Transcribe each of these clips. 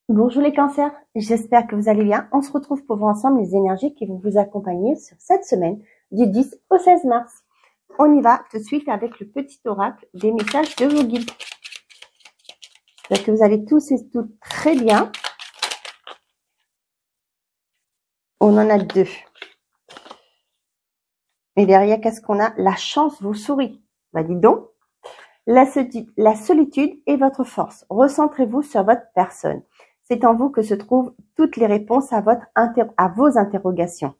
Bonjour les cancers, j'espère que vous allez bien. On se retrouve pour voir ensemble les énergies qui vont vous accompagner sur cette semaine du 10 au 16 mars. On y va tout de suite avec le petit oracle des messages de vos guides. J'espère que vous allez tous et toutes très bien. On en a deux. Et derrière, qu'est-ce qu'on a? La chance vous sourit. Bah dis donc. La solitude est votre force. Recentrez-vous sur votre personne. C'est en vous que se trouvent toutes les réponses à vos interrogations.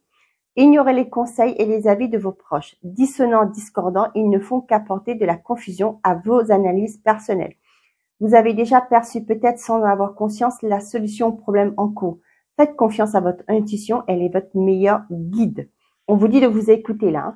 Ignorez les conseils et les avis de vos proches. Dissonants, discordants, ils ne font qu'apporter de la confusion à vos analyses personnelles. Vous avez déjà perçu, peut-être sans en avoir conscience, la solution au problème en cours. Faites confiance à votre intuition, elle est votre meilleur guide. On vous dit de vous écouter là.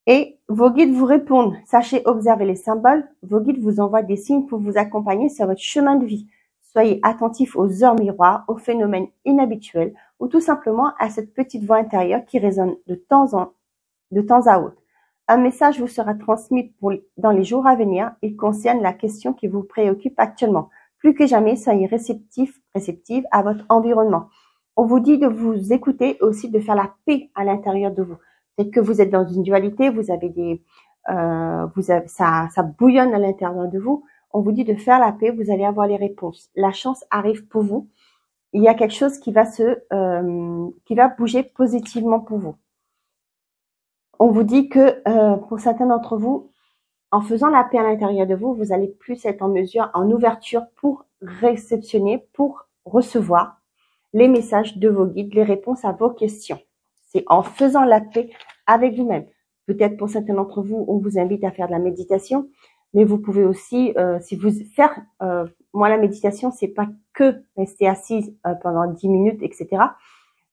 Et vos guides vous répondent. Sachez observer les symboles. Vos guides vous envoient des signes pour vous accompagner sur votre chemin de vie. Soyez attentifs aux heures miroirs, aux phénomènes inhabituels ou tout simplement à cette petite voix intérieure qui résonne de temps à autre. Un message vous sera transmis dans les jours à venir. Il concerne la question qui vous préoccupe actuellement. Plus que jamais, soyez réceptive à votre environnement. On vous dit de vous écouter et aussi de faire la paix à l'intérieur de vous. Peut-être que vous êtes dans une dualité, vous avez ça bouillonne à l'intérieur de vous. On vous dit de faire la paix, vous allez avoir les réponses. La chance arrive pour vous. Il y a quelque chose qui va bouger positivement pour vous. On vous dit que pour certains d'entre vous, en faisant la paix à l'intérieur de vous, vous allez plus être en mesure, en ouverture pour réceptionner, pour recevoir les messages de vos guides, les réponses à vos questions. C'est en faisant la paix avec vous-même. Peut-être pour certains d'entre vous, on vous invite à faire de la méditation, mais vous pouvez aussi, moi la méditation, c'est pas que rester assise pendant 10 minutes, etc.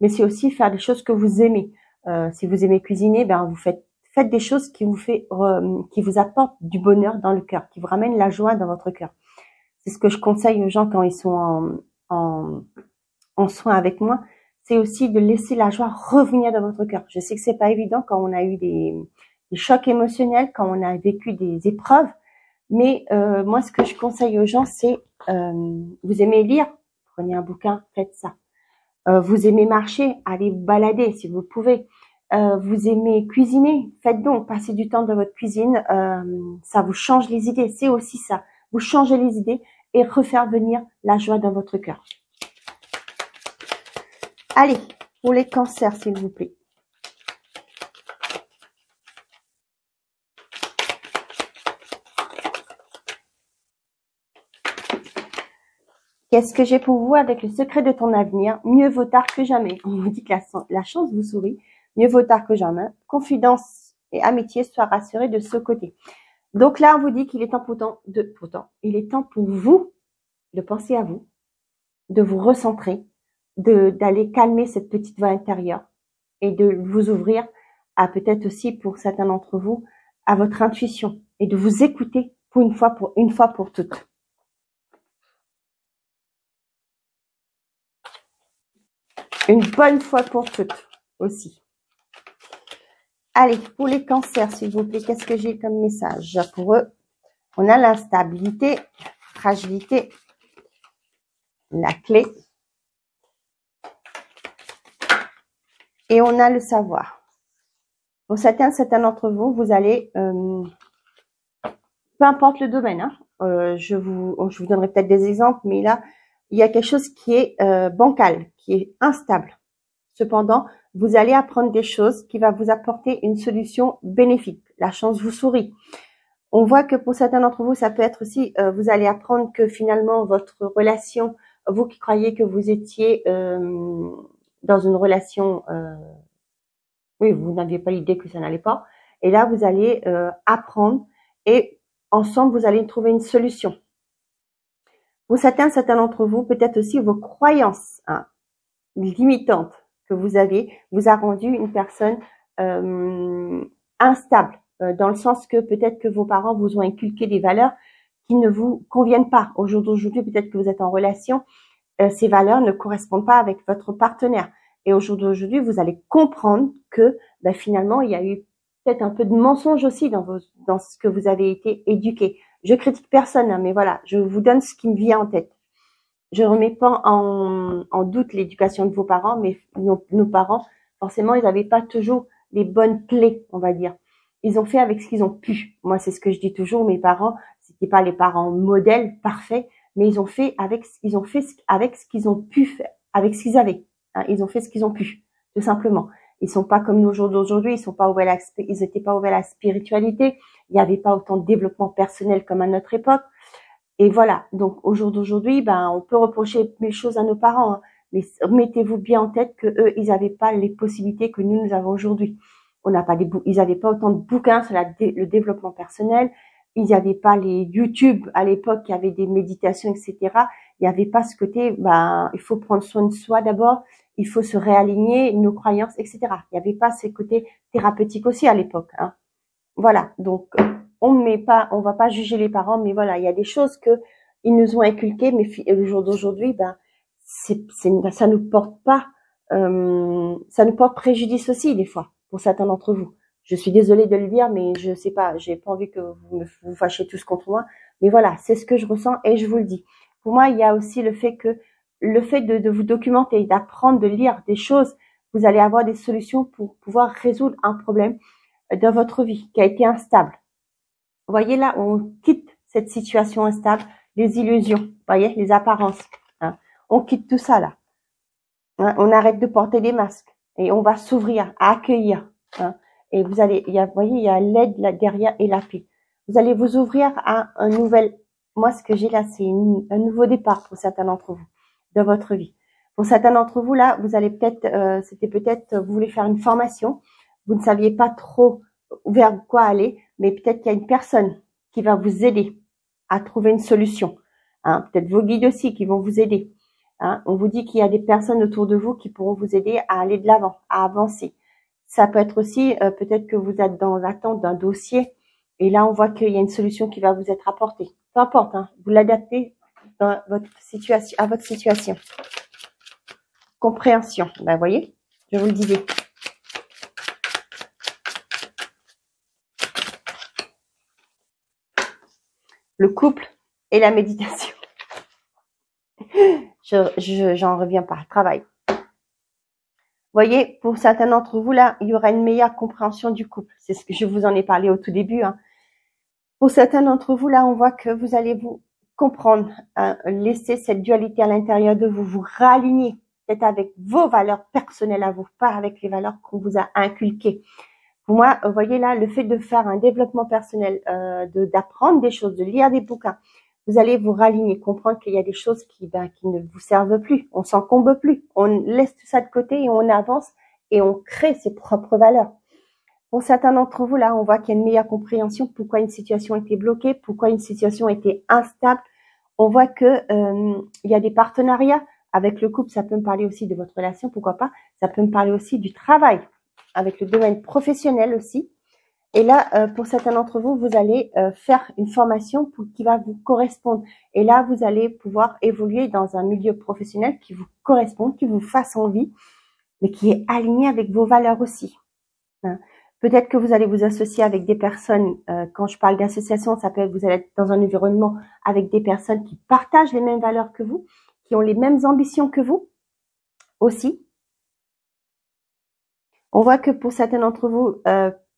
Mais c'est aussi faire des choses que vous aimez. Si vous aimez cuisiner, ben vous faites des choses qui vous apportent du bonheur dans le cœur, qui vous ramènent la joie dans votre cœur. C'est ce que je conseille aux gens quand ils sont en soins avec moi. C'est aussi de laisser la joie revenir dans votre cœur. Je sais que c'est pas évident quand on a eu des chocs émotionnels, quand on a vécu des épreuves, mais moi ce que je conseille aux gens, c'est vous aimez lire, prenez un bouquin, faites ça. Vous aimez marcher, allez vous balader si vous pouvez. Vous aimez cuisiner, faites donc, passez du temps dans votre cuisine, ça vous change les idées, c'est aussi ça. Vous changez les idées et refaire venir la joie dans votre cœur. Allez, pour les cancers, s'il vous plaît. Qu'est-ce que j'ai pour vous avec le secret de ton avenir? Mieux vaut tard que jamais. On vous dit que la chance vous sourit. Mieux vaut tard que jamais. Confidence et amitié soient rassurées de ce côté. Donc là, on vous dit qu'il est temps il est temps pour vous de penser à vous, de vous recentrer, d'aller calmer cette petite voix intérieure et de vous ouvrir à peut-être aussi pour certains d'entre vous à votre intuition et de vous écouter pour une fois pour toutes. Une bonne fois pour toutes aussi. Allez, pour les cancers, s'il vous plaît, qu'est-ce que j'ai comme message pour eux? On a l'instabilité, fragilité, la clé. Et on a le savoir. Pour certains d'entre vous, vous allez, peu importe le domaine, hein, je vous donnerai peut-être des exemples, mais là, il y a quelque chose qui est bancal, qui est instable. Cependant, vous allez apprendre des choses qui va vous apporter une solution bénéfique. La chance vous sourit. On voit que pour certains d'entre vous, ça peut être aussi, vous allez apprendre que finalement, votre relation, vous qui croyez que vous étiez dans une relation, oui, vous n'aviez pas l'idée que ça n'allait pas. Et là, vous allez apprendre et ensemble, vous allez trouver une solution. Pour certains d'entre vous, peut-être aussi vos croyances limitantes que vous avez vous a rendu une personne instable, dans le sens que peut-être que vos parents vous ont inculqué des valeurs qui ne vous conviennent pas. Au jour d'aujourd'hui, peut-être que vous êtes en relation, ces valeurs ne correspondent pas avec votre partenaire. Et au jour d'aujourd'hui, vous allez comprendre que finalement, il y a eu peut-être un peu de mensonge aussi dans ce que vous avez été éduqué. Je critique personne, mais voilà, je vous donne ce qui me vient en tête. Je remets pas en doute l'éducation de vos parents, mais nos parents, forcément, ils n'avaient pas toujours les bonnes clés, on va dire. Ils ont fait avec ce qu'ils ont pu. Moi, c'est ce que je dis toujours. Mes parents, c'était pas les parents modèles parfaits, mais ils ont fait avec ce qu'ils ont pu faire, avec ce qu'ils avaient. Hein, ils ont fait ce qu'ils ont pu, tout simplement. Ils sont pas comme nous aujourd'hui. Ils étaient pas ouverts à la spiritualité. Il n'y avait pas autant de développement personnel comme à notre époque. Et voilà. Donc, au jour d'aujourd'hui, ben, on peut reprocher mille choses à nos parents, hein, mais mettez-vous bien en tête que eux, ils n'avaient pas les possibilités que nous avons aujourd'hui. On n'a pas ils n'avaient pas autant de bouquins sur le développement personnel. Ils n'avaient pas les YouTube à l'époque, il y avait des méditations, etc. Il n'y avait pas ce côté, ben, il faut prendre soin de soi d'abord, il faut se réaligner nos croyances, etc. Il n'y avait pas ces côtés thérapeutiques aussi à l'époque, hein. Voilà. Donc, on va pas juger les parents, mais voilà, il y a des choses que ils nous ont inculquées, mais le jour d'aujourd'hui, ben, ça nous porte pas, ça nous porte préjudice aussi, des fois, pour certains d'entre vous. Je suis désolée de le dire, mais je sais pas, j'ai pas envie que vous fâchiez tous contre moi. Mais voilà, c'est ce que je ressens et je vous le dis. Pour moi, il y a aussi le fait de vous documenter, d'apprendre, de lire des choses, vous allez avoir des solutions pour pouvoir résoudre un problème dans votre vie qui a été instable. Vous voyez là, on quitte cette situation instable, les illusions, vous voyez, les apparences. Hein. On quitte tout ça là. Hein. On arrête de porter des masques et on va s'ouvrir à accueillir. Hein. Et vous allez, vous voyez, il y a l'aide là derrière et la paix. Vous allez vous ouvrir à un nouvel. Moi, ce que j'ai là, c'est un nouveau départ pour certains d'entre vous dans votre vie. Pour certains d'entre vous là, vous allez peut-être, vous voulez faire une formation, vous ne saviez pas trop vers quoi aller, mais peut-être qu'il y a une personne qui va vous aider à trouver une solution. Hein, peut-être vos guides aussi qui vont vous aider. Hein, on vous dit qu'il y a des personnes autour de vous qui pourront vous aider à aller de l'avant, à avancer. Ça peut être aussi, peut-être que vous êtes dans l'attente d'un dossier et là on voit qu'il y a une solution qui va vous être apportée. Peu importe, hein, vous l'adaptez dans votre situation, à votre situation. Compréhension, ben vous voyez, je vous le disais. Le couple et la méditation. J'en reviens pas. Travail. Vous voyez, pour certains d'entre vous, là, il y aura une meilleure compréhension du couple. C'est ce que je vous en ai parlé au tout début. Hein. Pour certains d'entre vous, là, on voit que vous allez vous comprendre, hein, laisser cette dualité à l'intérieur de vous, vous réaligner peut-être avec vos valeurs personnelles à vous, pas avec les valeurs qu'on vous a inculquées. Pour moi, vous voyez là, le fait de faire un développement personnel, d'apprendre des choses, de lire des bouquins, vous allez vous raligner, comprendre qu'il y a des choses qui ne vous servent plus. On s'encombre plus. On laisse tout ça de côté et on avance et on crée ses propres valeurs. Pour certains d'entre vous, là, on voit qu'il y a une meilleure compréhension pourquoi une situation a été bloquée, pourquoi une situation a été instable. On voit que il y a des partenariats avec le couple. Ça peut me parler aussi de votre relation, pourquoi pas. Ça peut me parler aussi du travail, avec le domaine professionnel aussi. Et là, pour certains d'entre vous, vous allez faire une formation qui va vous correspondre. Et là, vous allez pouvoir évoluer dans un milieu professionnel qui vous correspond, qui vous fasse envie, mais qui est aligné avec vos valeurs aussi. Hein. Peut-être que vous allez vous associer avec des personnes, quand je parle d'association, ça peut être vous allez être dans un environnement avec des personnes qui partagent les mêmes valeurs que vous, qui ont les mêmes ambitions que vous aussi. On voit que pour certains d'entre vous,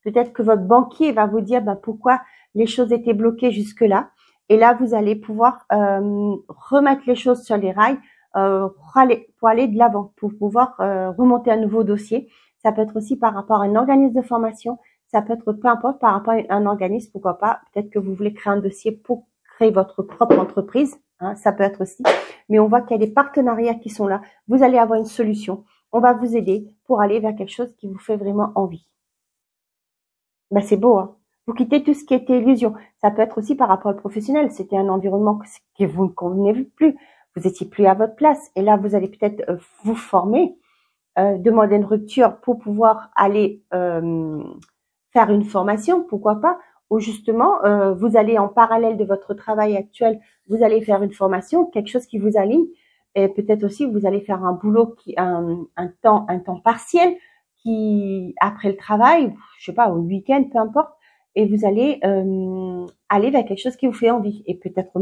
peut-être que votre banquier va vous dire pourquoi les choses étaient bloquées jusque-là. Et là, vous allez pouvoir remettre les choses sur les rails pour aller de l'avant, pour pouvoir remonter un nouveau dossier. Ça peut être aussi par rapport à un organisme de formation. Ça peut être peu importe par rapport à un organisme, pourquoi pas. Peut-être que vous voulez créer un dossier pour créer votre propre entreprise. Hein, ça peut être aussi. Mais on voit qu'il y a des partenariats qui sont là. Vous allez avoir une solution. On va vous aider pour aller vers quelque chose qui vous fait vraiment envie. C'est beau, hein. Vous quittez tout ce qui était illusion. Ça peut être aussi par rapport au professionnel. C'était un environnement que vous ne convenez plus. Vous étiez plus à votre place. Et là, vous allez peut-être vous former, demander une rupture pour pouvoir aller faire une formation, pourquoi pas. Ou justement, vous allez en parallèle de votre travail actuel, vous allez faire une formation, quelque chose qui vous aligne. Et peut-être aussi, vous allez faire un boulot un temps partiel qui, après le travail, je sais pas, au week-end, peu importe, et vous allez aller vers quelque chose qui vous fait envie. Et peut-être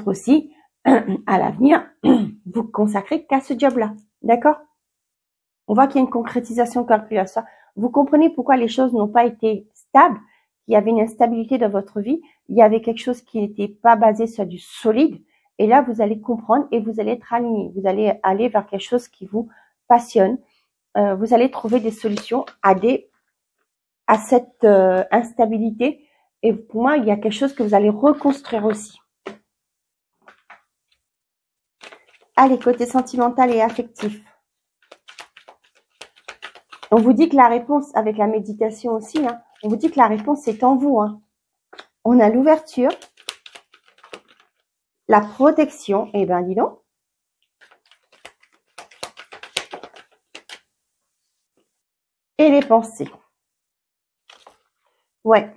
aussi à l'avenir, vous consacrez qu'à ce job-là. D'accord? On voit qu'il y a une concrétisation calculaire. Vous comprenez pourquoi les choses n'ont pas été stables, il y avait une instabilité dans votre vie, il y avait quelque chose qui n'était pas basé sur du solide. Et là, vous allez comprendre et vous allez être aligné. Vous allez aller vers quelque chose qui vous passionne. Vous allez trouver des solutions à cette instabilité. Et pour moi, il y a quelque chose que vous allez reconstruire aussi. Allez, côté sentimental et affectif. On vous dit que la réponse, avec la méditation aussi, hein, on vous dit que la réponse est en vous. Hein. On a l'ouverture, la protection, et ben dis donc. Et les pensées. Ouais.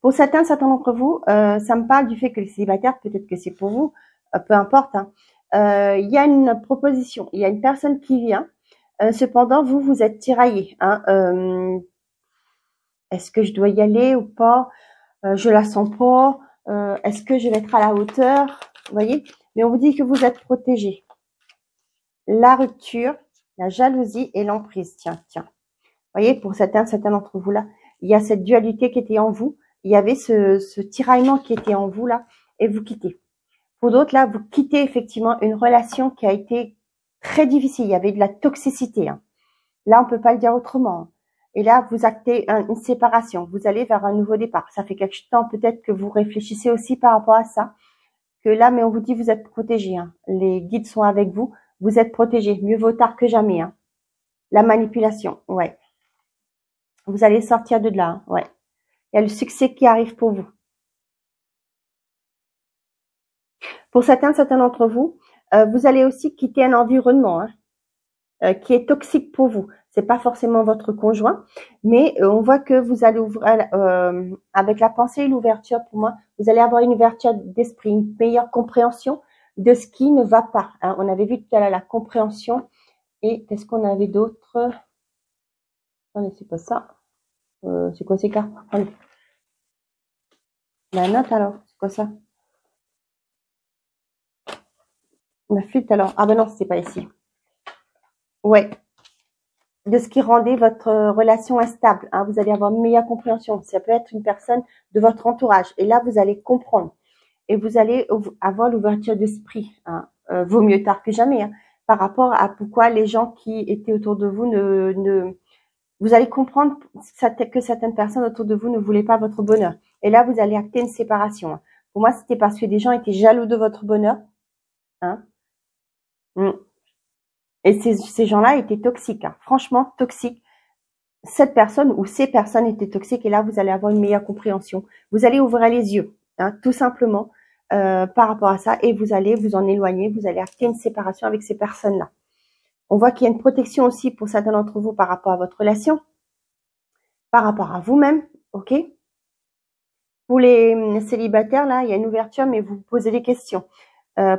Pour certains d'entre vous, ça me parle du fait que les célibataires, peut-être que c'est pour vous, peu importe. Hein. Il y a une proposition, il y a une personne qui vient. Cependant, vous êtes tiraillé. Hein. Est-ce que je dois y aller ou pas? Je la sens pas. Est-ce que je vais être à la hauteur? Vous voyez? Mais on vous dit que vous êtes protégé. La rupture, la jalousie et l'emprise. Tiens. Vous voyez, pour certains d'entre vous là, il y a cette dualité qui était en vous. Il y avait ce tiraillement qui était en vous là, et vous quittez. Pour d'autres là, vous quittez effectivement une relation qui a été très difficile. Il y avait de la toxicité. Hein. Là, on peut pas le dire autrement. Hein. Et là, vous actez une séparation. Vous allez vers un nouveau départ. Ça fait quelque temps peut-être que vous réfléchissez aussi par rapport à ça. Que là, mais on vous dit vous êtes protégé. Hein. Les guides sont avec vous. Vous êtes protégé. Mieux vaut tard que jamais. Hein. La manipulation, ouais. Vous allez sortir de là, hein. Ouais. Il y a le succès qui arrive pour vous. Pour certains d'entre vous, vous allez aussi quitter un environnement hein, qui est toxique pour vous. C'est pas forcément votre conjoint, mais on voit que vous allez ouvrir avec la pensée et l'ouverture. Pour moi, vous allez avoir une ouverture d'esprit, une meilleure compréhension de ce qui ne va pas. Hein. On avait vu tout à l'heure la compréhension et qu'est-ce qu'on avait d'autre? Attendez, c'est pas ça. C'est quoi ces cartes? Attendez. La note alors, c'est quoi ça? La flûte alors. Ah ben non, c'est pas ici. Ouais. De ce qui rendait votre relation instable. Hein. Vous allez avoir une meilleure compréhension. Ça peut être une personne de votre entourage. Et là, vous allez comprendre. Et vous allez avoir l'ouverture d'esprit. Hein. Vaut mieux tard que jamais. Hein, par rapport à pourquoi les gens qui étaient autour de vous vous allez comprendre que certaines personnes autour de vous ne voulaient pas votre bonheur. Et là, vous allez acter une séparation. Hein. Pour moi, c'était parce que des gens étaient jaloux de votre bonheur. Hein. Et ces gens-là étaient toxiques, hein. Franchement toxiques. Cette personne ou ces personnes étaient toxiques et là, vous allez avoir une meilleure compréhension. Vous allez ouvrir les yeux, hein, tout simplement, par rapport à ça et vous allez vous en éloigner, vous allez acter une séparation avec ces personnes-là. On voit qu'il y a une protection aussi pour certains d'entre vous par rapport à votre relation, par rapport à vous-même, ok? Pour les célibataires, là, il y a une ouverture, mais vous vous posez des questions.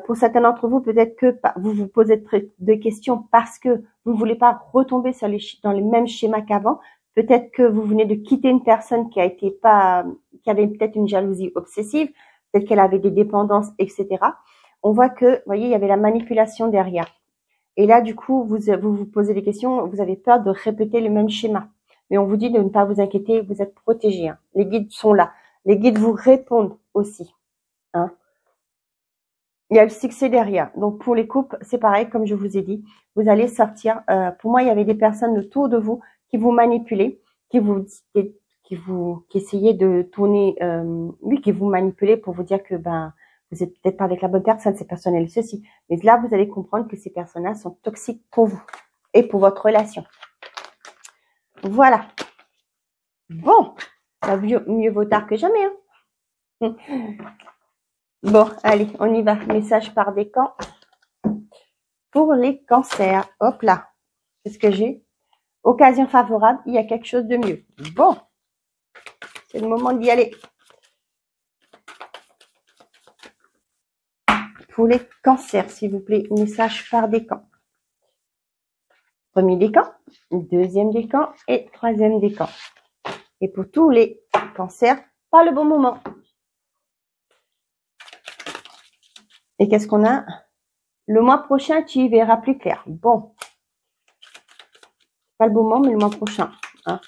Pour certains d'entre vous, peut-être que vous vous posez de questions parce que vous ne voulez pas retomber dans les mêmes schémas qu'avant. Peut-être que vous venez de quitter une personne qui avait peut-être une jalousie obsessive, peut-être qu'elle avait des dépendances, etc. On voit que, vous voyez, il y avait la manipulation derrière. Et là, du coup, vous vous posez des questions, vous avez peur de répéter le même schéma. Mais on vous dit de ne pas vous inquiéter, vous êtes protégés. Hein. Les guides sont là. Les guides vous répondent aussi. Hein. Il y a le succès derrière. Donc, pour les couples, c'est pareil, comme je vous ai dit. Vous allez sortir. Pour moi, il y avait des personnes autour de vous qui vous manipulaient, qui essayaient de tourner, qui vous manipulaient pour vous dire que, vous êtes peut-être pas avec la bonne personne, c'est personnel, ceci. Mais là, vous allez comprendre que ces personnes-là sont toxiques pour vous et pour votre relation. Voilà. Bon. Mieux vaut tard que jamais, hein. Bon, allez, on y va. Message par décan. Pour les cancers. Hop là. Qu'est-ce que j'ai? Occasion favorable, il y a quelque chose de mieux. Bon. C'est le moment d'y aller. Pour les cancers, s'il vous plaît, message par décan. Premier décan, deuxième décan et troisième décan. Et pour tous les cancers, pas le bon moment. Et qu'est-ce qu'on a? Le mois prochain, tu y verras plus clair. Bon. Pas le moment, mais le mois prochain. Hein.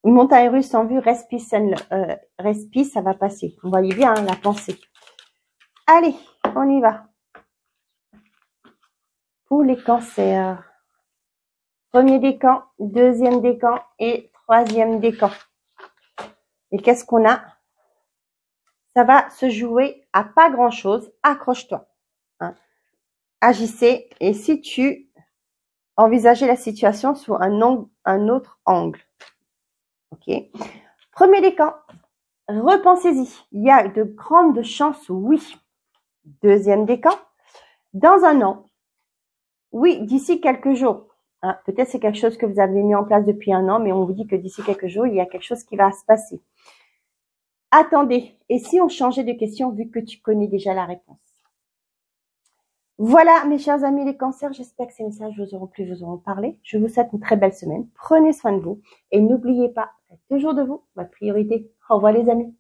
Montagne russe en vue, respi, ça va passer. Vous voyez bien hein, la pensée. Allez, on y va. Pour les cancers. Premier décan, deuxième décan et troisième décan. Et qu'est-ce qu'on a? Ça va se jouer à pas grand-chose. Accroche-toi. Hein. Agissez. Et si tu envisageais la situation sous un autre angle. Ok. Premier décan. Repensez-y. Il y a de grandes chances, oui. Deuxième décan. Dans un an. Oui, d'ici quelques jours. Hein, peut-être c'est quelque chose que vous avez mis en place depuis un an, mais on vous dit que d'ici quelques jours, il y a quelque chose qui va se passer. Attendez, et si on changeait de question vu que tu connais déjà la réponse? Voilà, mes chers amis les cancers, j'espère que ces messages vous auront plu, vous auront parlé. Je vous souhaite une très belle semaine. Prenez soin de vous et n'oubliez pas, faites toujours de vous votre priorité. Au revoir les amis.